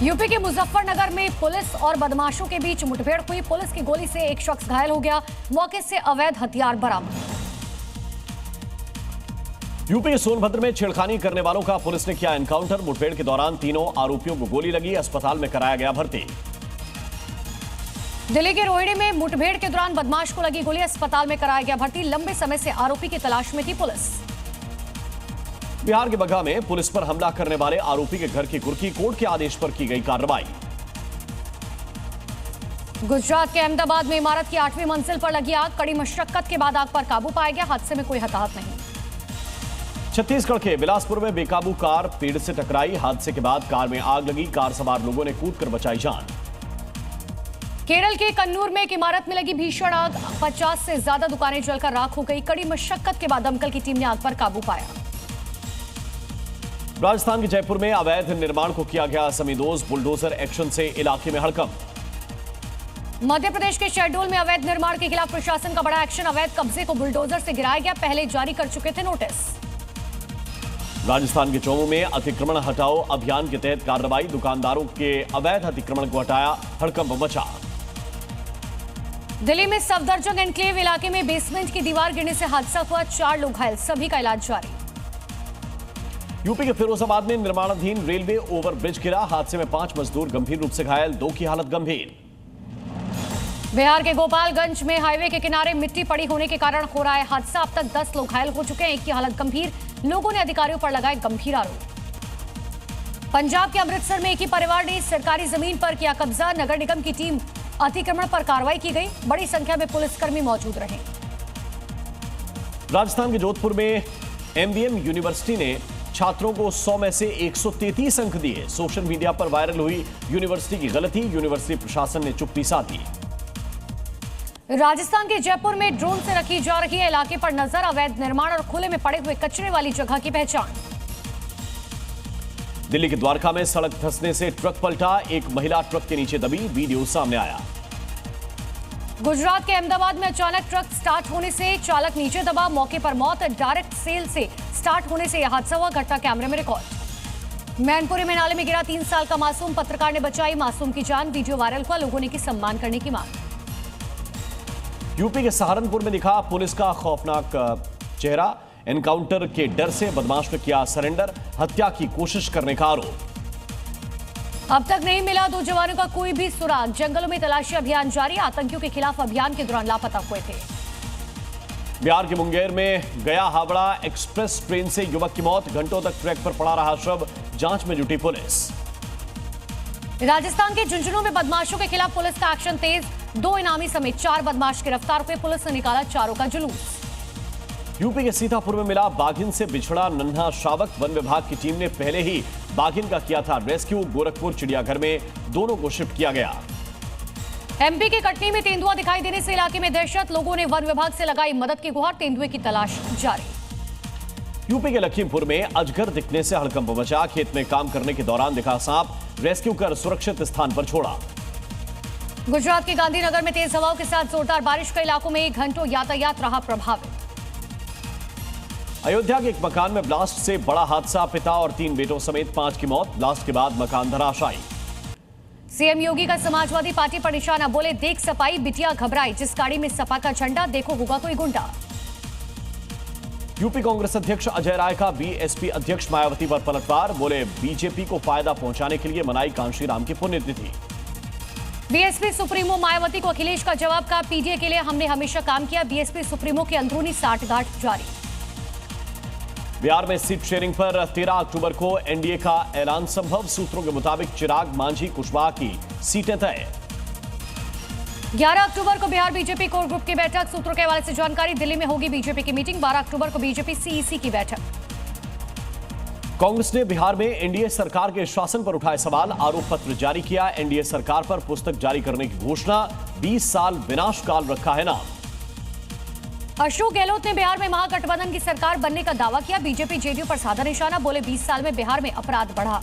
UP के मुजफ्फरनगर में police और बदमाशों के बीच मुठभेड़ हुई। पुलिस की गोली से एक शख्स घायल हो गया। मौके से अवैध हथियार बरामद। यूपी के सोनभद्र में छेड़खानी करने वालों का पुलिस ने किया एनकाउंटर। मुठभेड़ के दौरान तीनों आरोपियों को गोली लगी। अस्पताल में कराया गया भर्ती। दिल्ली के रोहिणी में मुठभेड़ के दौरान बदमाश को लगी गोली। अस्पताल में कराया गया भर्ती। लंबे समय से आरोपी की तलाश में थी पुलिस। बिहार के बगहा में पुलिस पर हमला करने वाले आरोपी के घर की कुर्की। कोर्ट के आदेश पर की गई कार्रवाई। गुजरात के अहमदाबाद में इमारत की 8वीं मंजिल पर लगी आग। कड़ी मशक्कत के बाद आग पर काबू पाया गया। हादसे में कोई हताहत नहीं। छत्तीसगढ़ के बिलासपुर में बेकाबू कार पेड़ से टकराई। हादसे के बाद कार में आग लगी। कार सवार लोगों ने कूदकर बचाई जान। केरल के कन्नूर में एक इमारत में लगी भीषण आग। 50 से ज्यादा दुकानें जलकर राख हो गई। कड़ी मशक्कत के बाद दमकल की टीम ने आग पर काबू पाया। राजस्थान के जयपुर में अवैध निर्माण को किया गया समीदोज। बुलडोजर एक्शन से इलाके में हड़कंप। मध्य प्रदेश के शहडोल में अवैध निर्माण के खिलाफ प्रशासन का बड़ा एक्शन। अवैध कब्जे को बुलडोजर से गिराया गया। पहले जारी कर चुके थे नोटिस। राजस्थान के चौमू में अतिक्रमण हटाओ अभियान के तहत कार्रवाई। दुकानदारों के अवैध अतिक्रमण को हटाया। हड़कंप मचा। दिल्ली में सफदरजंग एनक्लेव इलाके में बेसमेंट की दीवार गिरने से हादसा हुआ। 4 लोग घायल। सभी का इलाज जारी। यूपी के फिरोजाबाद में निर्माणाधीन रेलवे ओवरब्रिज गिरा। हादसे में 5 मजदूर गंभीर रूप से घायल। 2 की हालत गंभीर। बिहार के गोपालगंज में हाईवे के किनारे मिट्टी पड़ी होने के कारण हो रहा है हादसा। अब तक 10 लोग घायल हो चुके हैं। 1 की हालत गंभीर। लोगों ने अधिकारियों पर लगाए गंभीर आरोप। पंजाब के अमृतसर में एक ही परिवार ने सरकारी जमीन पर किया कब्जा। नगर निगम की टीम अतिक्रमण पर कार्रवाई की गई। बड़ी संख्या में पुलिसकर्मी मौजूद रहे। राजस्थान के जोधपुर में एमबीएम यूनिवर्सिटी ने छात्रों को 100 में से 133 अंक दिए। सोशल मीडिया पर वायरल हुई यूनिवर्सिटी की गलती। यूनिवर्सिटी प्रशासन ने चुप्पी साधी। राजस्थान के जयपुर में ड्रोन से रखी जा रही है इलाके पर नजर। अवैध निर्माण और खुले में पड़े हुए कचरे वाली जगह की पहचान। दिल्ली के द्वारका में सड़क धंसने से ट्रक पलटा। एक महिला ट्रक के नीचे दबी। वीडियो सामने आया। गुजरात के अहमदाबाद में अचानक ट्रक स्टार्ट होने से चालक नीचे दबा। मौके पर मौत। डायरेक्ट सेल से स्टार्ट होने से यह हादसा हुआ। घटना कैमरे में रिकॉर्ड। मैनपुरी में नाले में गिरा 3 साल का मासूम। पत्रकार ने बचाई मासूम की जान। वीडियो वायरल हुआ। लोगों ने की सम्मान करने की मांग। यूपी के सहारनपुर में दिखा पुलिस का खौफनाक चेहरा। एनकाउंटर के डर से बदमाश ने किया सरेंडर। हत्या की कोशिश करने का आरोप। अब तक नहीं मिला 2 जवानों का कोई भी सुराग। जंगलों में तलाशी अभियान जारी। आतंकियों के खिलाफ अभियान के दौरान लापता हुए थे। बिहार के मुंगेर में गया हावड़ा एक्सप्रेस ट्रेन से युवक की मौत। घंटों तक ट्रैक पर पड़ा रहा शव। जांच में जुटी पुलिस। राजस्थान के झुंझुनू में बदमाशों के खिलाफ पुलिस का एक्शन तेज। 2 इनामी समेत 4 बदमाश गिरफ्तार हुए। पुलिस ने निकाला चारों का जुलूस। यूपी के सीतापुर में मिला बाघिन से बिछड़ा नन्हा शावक। वन विभाग की टीम ने पहले ही बाघिन का किया था रेस्क्यू। गोरखपुर चिड़ियाघर में दोनों को शिफ्ट किया गया। एमपी के कटनी में तेंदुआ दिखाई देने से इलाके में दहशत। लोगों ने वन विभाग से लगाई मदद की गुहार। तेंदुए की तलाश जारी। यूपी के लखीमपुर में अजगर दिखने से हड़कंप मचा। खेत में काम करने के दौरान दिखा सांप। रेस्क्यू कर सुरक्षित स्थान पर छोड़ा। गुजरात के गांधीनगर में तेज हवाओं के साथ जोरदार बारिश। कई इलाकों में घंटों यातायात रहा प्रभावित। अयोध्या के एक मकान में ब्लास्ट से बड़ा हादसा। पिता और 3 बेटों समेत 5 की मौत। ब्लास्ट के बाद मकान धराशायी। सीएम योगी का समाजवादी पार्टी पर निशाना। बोले देख सपाई बिटिया घबराई। जिस गाड़ी में सपा का झंडा देखो होगा कोई गुंडा। यूपी कांग्रेस अध्यक्ष अजय राय का बीएसपी अध्यक्ष मायावती पर पलटवार। बोले बीजेपी को फायदा पहुंचाने के लिए मनाई कांशीराम की पुण्यतिथि। बीएसपी सुप्रीमो मायावती को अखिलेश का जवाब। का पीडीए के लिए हमने हमेशा काम किया। बीएसपी सुप्रीमो की अंदरूनी साठगांठ जारी। बिहार में सीट शेयरिंग पर 13 अक्टूबर को एनडीए का ऐलान संभव। सूत्रों के मुताबिक चिराग, मांझी, कुशवाहा की सीटें तय। 11 अक्टूबर को बिहार बीजेपी कोर ग्रुप की बैठक। सूत्रों के हवाले से जानकारी। दिल्ली में होगी बीजेपी की मीटिंग। 12 अक्टूबर को बीजेपी सीईसी की बैठक। कांग्रेस ने बिहार में एनडीए सरकार के शासन पर उठाए सवाल। आरोप पत्र जारी किया। एनडीए सरकार पर पुस्तक जारी करने की घोषणा। 20 साल विनाशकाल रखा है नाम। अशोक गहलोत ने बिहार में महागठबंधन की सरकार बनने का दावा किया। बीजेपी जेडीयू पर साधा निशाना। बोले 20 साल में बिहार में अपराध बढ़ा।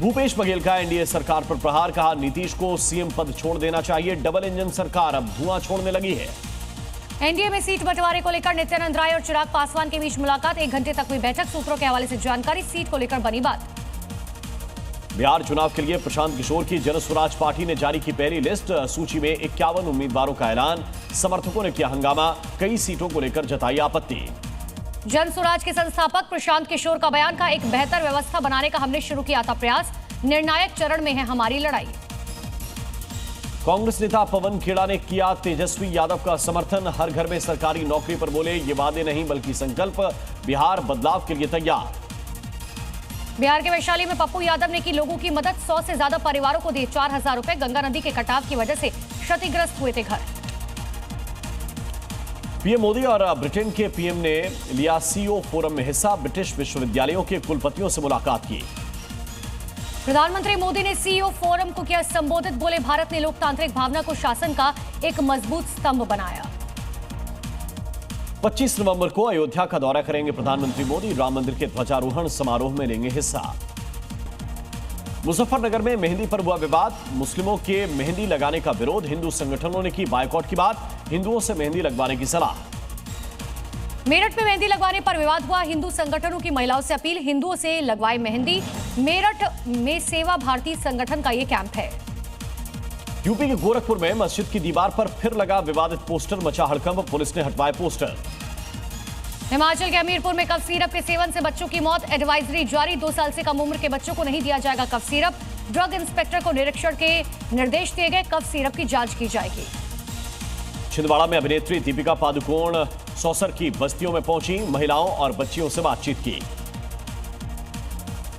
भूपेश बघेल का एनडीए सरकार पर प्रहार। कहा नीतीश को सीएम पद छोड़ देना चाहिए। डबल इंजन सरकार अब धुआं छोड़ने लगी है। एनडीए में सीट बंटवारे को लेकर नित्यानंद राय और चिराग पासवान के बीच मुलाकात। 1 घंटे तक हुई बैठक। सूत्रों के हवाले से जानकारी। सीट को लेकर बनी बात। बिहार चुनाव के लिए प्रशांत किशोर की जन स्वराज पार्टी ने जारी की पहली लिस्ट। सूची में 51 उम्मीदवारों का ऐलान। समर्थकों ने किया हंगामा, कई सीटों को लेकर जताई आपत्ति। जन स्वराज के संस्थापक प्रशांत किशोर का बयान का एक बेहतर व्यवस्था बनाने का हमने शुरू किया था प्रयास। निर्णायक चरण में है हमारी लड़ाई। कांग्रेस नेता पवन खेड़ा ने किया तेजस्वी यादव का समर्थन। हर घर में सरकारी नौकरी पर बोले, ये वादे नहीं बल्कि संकल्प। बिहार बदलाव के लिए तैयार। बिहार के वैशाली में पप्पू यादव ने की लोगों की मदद। 100 से ज्यादा परिवारों को दिए 4000 रुपए। गंगा नदी के कटाव की वजह से क्षतिग्रस्त हुए थे घर। पीएम मोदी और ब्रिटेन के पीएम ने लिया सीईओ फोरम में हिस्सा। ब्रिटिश विश्वविद्यालयों के कुलपतियों से मुलाकात की। प्रधानमंत्री मोदी ने सीईओ फोरम को किया संबोधित। बोले, भारत ने लोकतांत्रिक भावना को शासन का एक मजबूत स्तंभ बनाया। 25 नवंबर को अयोध्या का दौरा करेंगे प्रधानमंत्री मोदी। राम मंदिर के ध्वजारोहण समारोह में लेंगे हिस्सा। मुजफ्फरनगर में मेहंदी पर हुआ विवाद। मुस्लिमों के मेहंदी लगाने का विरोध। हिंदू संगठनों ने की बायकॉट की बात। हिंदुओं से मेहंदी लगवाने की सलाह। मेरठ में मेहंदी लगवाने पर विवाद हुआ। हिंदू संगठनों की महिलाओं से अपील, हिंदुओं से लगवाए मेहंदी। मेरठ में सेवा भारती संगठन का यह कैंप है। यूपी के गोरखपुर में मस्जिद की दीवार पर फिर लगा विवादित पोस्टर। मचा हड़कंप, पुलिस ने हटवाए पोस्टर। हिमाचल के हमीरपुर में कफ सिरप के सेवन से बच्चों की मौत। एडवाइजरी जारी, 2 साल से कम उम्र के बच्चों को नहीं दिया जाएगा कफ सिरप। ड्रग इंस्पेक्टर को निरीक्षण के निर्देश दिए गए। कफ सिरप की जांच की जाएगी। छिंदवाड़ा में अभिनेत्री दीपिका पादुकोण सौसर की बस्तियों में पहुंची। महिलाओं और बच्चियों से बातचीत की।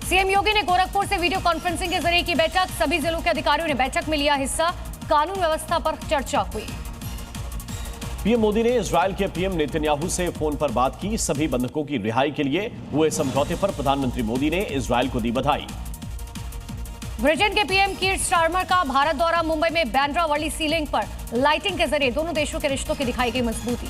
सीएम योगी ने गोरखपुर से वीडियो कॉन्फ्रेंसिंग के जरिए की बैठक। सभी जिलों के अधिकारियों ने बैठक में लिया हिस्सा। कानून व्यवस्था पर चर्चा हुई। पीएम मोदी ने इजरायल के पीएम नेतन्याहू से फोन पर बात की। सभी बंधकों की रिहाई के लिए हुए समझौते पर प्रधानमंत्री मोदी ने इजरायल को दी बधाई। ब्रिटेन के पीएम कीर स्टारमर का भारत दौरा। मुंबई में बांद्रा वर्ली सी लिंक पर लाइटिंग के जरिए दोनों देशों के रिश्तों की दिखाई गई मजबूती।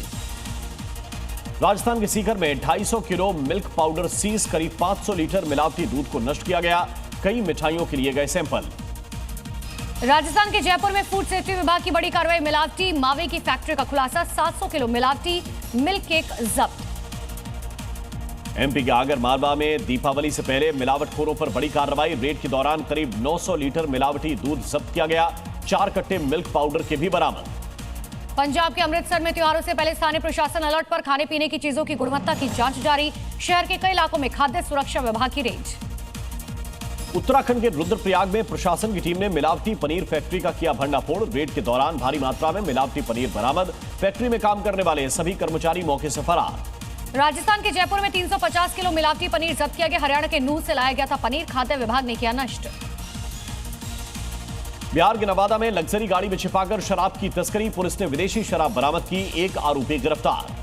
राजस्थान के सीकर में 250 किलो मिल्क पाउडर सीज। करीब 500 लीटर मिलावटी दूध को नष्ट किया गया। कई मिठाइयों के लिए गए सैंपल। राजस्थान के जयपुर में फूड सेफ्टी विभाग की बड़ी कार्रवाई। मिलावटी मावे की फैक्ट्री का खुलासा। 700 किलो मिलावटी मिल्क केक जब्त। एमपी के आगर मालवा में दीपावली से पहले मिलावटखोरों पर बड़ी कार्रवाई। रेड के दौरान करीब 900 लीटर मिलावटी दूध जब्त किया गया। 4 कट्टे मिल्क पाउडर के भी बरामद। पंजाब के अमृतसर में त्योहारों से पहले स्थानीय प्रशासन अलर्ट पर। खाने पीने की चीजों की गुणवत्ता की जांच जारी। शहर के कई इलाकों में खाद्य सुरक्षा विभाग की रेड। उत्तराखंड के रुद्रप्रयाग में प्रशासन की टीम ने मिलावटी पनीर फैक्ट्री का किया भंडाफोड़। रेड के दौरान भारी मात्रा में मिलावटी पनीर बरामद। फैक्ट्री में काम करने वाले सभी कर्मचारी मौके से फरार। राजस्थान के जयपुर में 350 किलो मिलावटी पनीर जब्त किया गया। हरियाणा के नूह से लाया गया था पनीर। खाद्य विभाग ने किया नष्ट। बिहार के नवादा में लग्जरी गाड़ी में छिपाकर शराब की तस्करी। पुलिस ने विदेशी शराब बरामद की। एक आरोपी गिरफ्तार।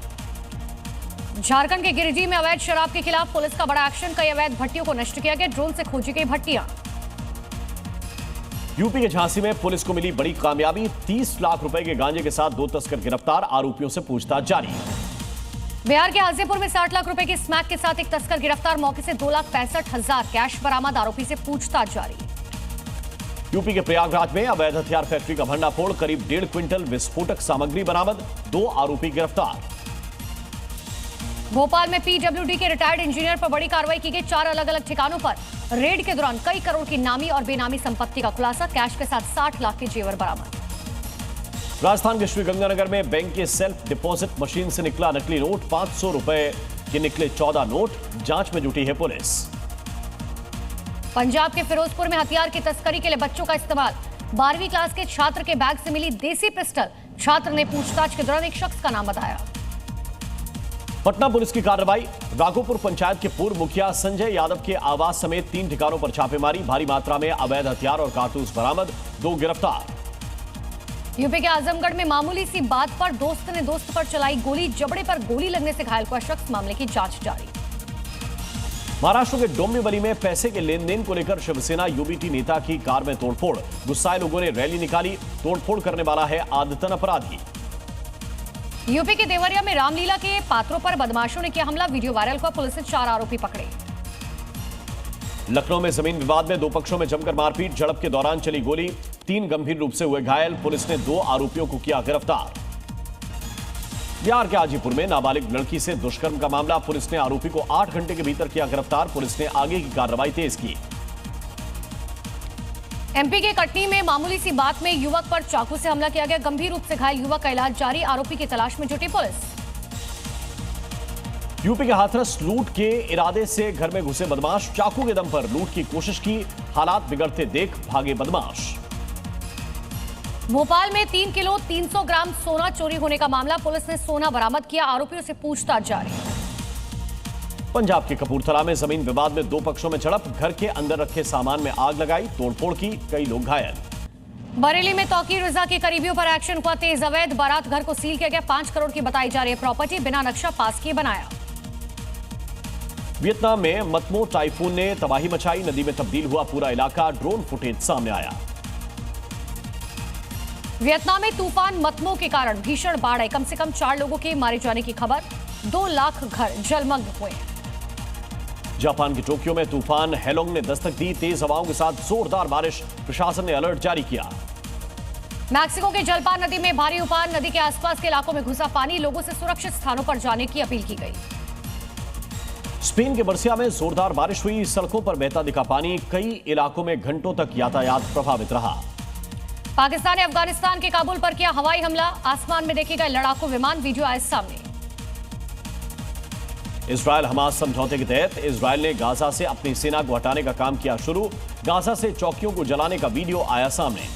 झारखंड के गिरिडीह में अवैध शराब के खिलाफ पुलिस का बड़ा एक्शन। कई अवैध भट्टियों को नष्ट किया गया। ड्रोन से खोजी गई भट्टियां। यूपी के झांसी में पुलिस को मिली बड़ी कामयाबी। 30 लाख रुपए के गांजे के साथ 2 तस्कर गिरफ्तार। आरोपियों से पूछताछ जारी। बिहार के हाजीपुर में 60 लाख रुपए की स्मैक के साथ एक तस्कर गिरफ्तार। मौके से 2,65,000 कैश बरामद। आरोपी से पूछताछ जारी। यूपी के प्रयागराज में अवैध हथियार फैक्ट्री का भंडाफोड़। करीब 1.5 क्विंटल विस्फोटक सामग्री बरामद। 2 आरोपी गिरफ्तार। भोपाल में पीडब्ल्यूडी के रिटायर्ड इंजीनियर पर बड़ी कार्रवाई की गई। 4 अलग अलग ठिकानों पर रेड के दौरान कई करोड़ की नामी और बेनामी संपत्ति का खुलासा। कैश के साथ 60 लाख के जेवर बरामद। राजस्थान के श्रीगंगानगर में बैंक के सेल्फ डिपॉजिट मशीन से निकला नकली नोट। 500 रुपए के निकले 14 नोट। जांच में जुटी है पुलिस। पंजाब के फिरोजपुर में हथियार की तस्करी के लिए बच्चों का इस्तेमाल। 12वीं क्लास के छात्र के बैग से मिली देसी पिस्टल। छात्र ने पूछताछ के दौरान एक शख्स का नाम बताया। पटना पुलिस की कार्रवाई। राघोपुर पंचायत के पूर्व मुखिया संजय यादव के आवास समेत 3 ठिकानों पर छापेमारी। भारी मात्रा में अवैध हथियार और कारतूस बरामद। 2 गिरफ्तार। यूपी के आजमगढ़ में मामूली सी बात पर दोस्त ने दोस्त पर चलाई गोली। जबड़े पर गोली लगने से घायल हुआ शख्स। मामले की जांच जारी। महाराष्ट्र के डोंबिवली में पैसे के लेन देन को लेकर शिवसेना यूबीटी नेता की कार में तोड़फोड़। गुस्साए लोगों ने रैली निकाली। तोड़फोड़ करने वाला है आदतन अपराधी। यूपी के देवरिया में रामलीला के पात्रों पर बदमाशों ने किया हमला। वीडियो वायरल हुआ। पुलिस ने 4 आरोपी पकड़े। लखनऊ में जमीन विवाद में 2 पक्षों में जमकर मारपीट। झड़प के दौरान चली गोली। 3 गंभीर रूप से हुए घायल। पुलिस ने 2 आरोपियों को किया गिरफ्तार। बिहार के हाजीपुर में नाबालिग लड़की से दुष्कर्म का मामला। पुलिस ने आरोपी को 8 घंटे के भीतर किया गिरफ्तार। पुलिस ने आगे की कार्रवाई तेज की। एमपी के कटनी में मामूली सी बात में युवक पर चाकू से हमला किया गया। गंभीर रूप से घायल युवक का इलाज जारी। आरोपी की तलाश में जुटी पुलिस। यूपी के हाथरस लूट के इरादे से घर में घुसे बदमाश, चाकू के दम पर लूट की कोशिश की, हालात बिगड़ते देख भागे बदमाश। भोपाल में 3 किलो 300 ग्राम सोना चोरी होने का मामला। पुलिस ने सोना बरामद किया। आरोपियों से पूछताछ जारी। पंजाब के कपूरथला में जमीन विवाद में 2 पक्षों में झड़प, घर के अंदर रखे सामान में आग लगाई, तोड़फोड़ की, कई लोग घायल। बरेली में तौकीर रजा के करीबियों पर एक्शन हुआ तेज। अवैध बारात घर को सील किया गया। 5 करोड़ की बताई जा रही है प्रॉपर्टी, बिना नक्शा पास किए बनाया। वियतनाम में मतमो टाइफून ने तबाही मचाई, नदी में तब्दील हुआ पूरा इलाका, ड्रोन फुटेज सामने आया। वियतनाम में तूफान मतमो के कारण भीषण बाढ़ आई। कम से कम 4 लोगों के मारे जाने की खबर। 2 लाख घर जलमग्न हुए। जापान के टोक्यो में तूफान हेलोंग ने दस्तक दी, तेज हवाओं के साथ जोरदार बारिश, प्रशासन ने अलर्ट जारी किया। मैक्सिको के जलपान नदी में भारी उफान, नदी के आसपास के इलाकों में घुसा पानी, लोगों से सुरक्षित स्थानों पर जाने की अपील की गई। स्पेन के बर्सिया में जोरदार बारिश हुई, सड़कों पर बहता दिखा पानी, कई इलाकों में घंटों तक यातायात प्रभावित रहा। पाकिस्तान ने अफगानिस्तान के काबुल पर किया हवाई हमला, आसमान में देखे गए लड़ाकू विमान, वीडियो आए सामने। इजरायल हमास समझौते के तहत इजरायल ने गाजा से अपनी सेना को हटाने का काम किया शुरू, गाजा से चौकियों को जलाने का वीडियो आया सामने।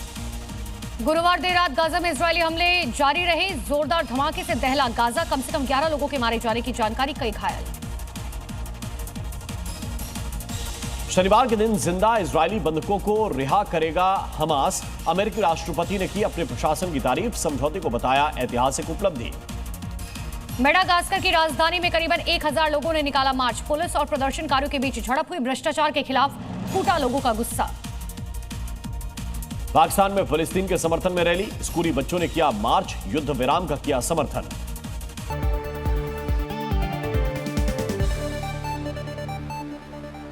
गुरुवार देर रात गाजा में इजरायली हमले जारी रहे, जोरदार धमाके से दहला गाजा, कम से कम 11 लोगों के मारे जाने की जानकारी, कई घायल। शनिवार के दिन जिंदा इजरायली बंधकों को रिहा करेगा हमास, अमेरिकी राष्ट्रपति ने की अपने प्रशासन की तारीफ, समझौते को बताया ऐतिहासिक उपलब्धि। मेडागास्कर की राजधानी में करीबन 1000 लोगों ने निकाला मार्च, पुलिस और प्रदर्शनकारियों के बीच झड़प हुई, भ्रष्टाचार के खिलाफ फूटा लोगों का गुस्सा। पाकिस्तान में फिलिस्तीन के समर्थन में रैली, स्कूली बच्चों ने किया मार्च, युद्ध विराम का किया समर्थन।